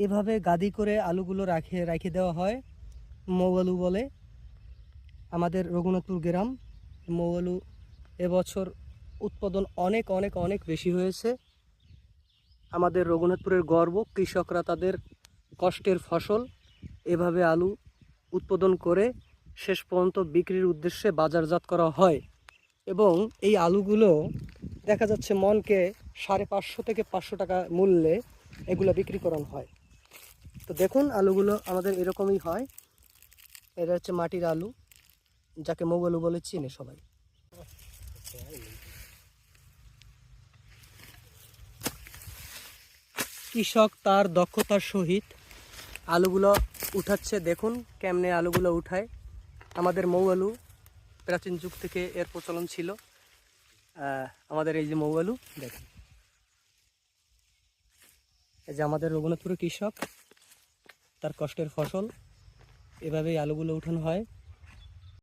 এভাবে গাদি করে আলুগুলো রেখে দেওয়া হয়। মৌ আলু বলে আমাদের রঘুনাথপুর গ্রাম। মৌ আলু এবছর উৎপাদন অনেক অনেক অনেক বেশি হয়েছে। আমাদের রঘুনাথপুরের গর্ব, কৃষকরা তাদের কষ্টের ফসল এভাবে আলু উৎপাদন করে শেষ পর্যন্ত বিক্রির উদ্দেশ্যে বাজারজাত করা হয়। এবং এই আলুগুলো দেখা যাচ্ছে মনকে 550 থেকে 500 টাকা মূল্যে এগুলো বিক্রি করানো হয়। তো দেখুন আলুগুলো আমাদের এরকমই হয়। এটা হচ্ছে মাটির আলু, যাকে মৌ আলু বলে চিনে সবাই। কৃষক তার দক্ষতার সহিত আলুগুলো উঠাচ্ছে। দেখুন কেমনে আলুগুলো উঠায়। আমাদের মৌ আলু প্রাচীন যুগ থেকে এর প্রচলন ছিল। আমাদের এই যে মৌ আলু দেখুন, এই যে আমাদের রঘুনাথপুরের কৃষক, তার কষ্টের ফসল, এভাবেই আলুগুলো উঠানো হয়।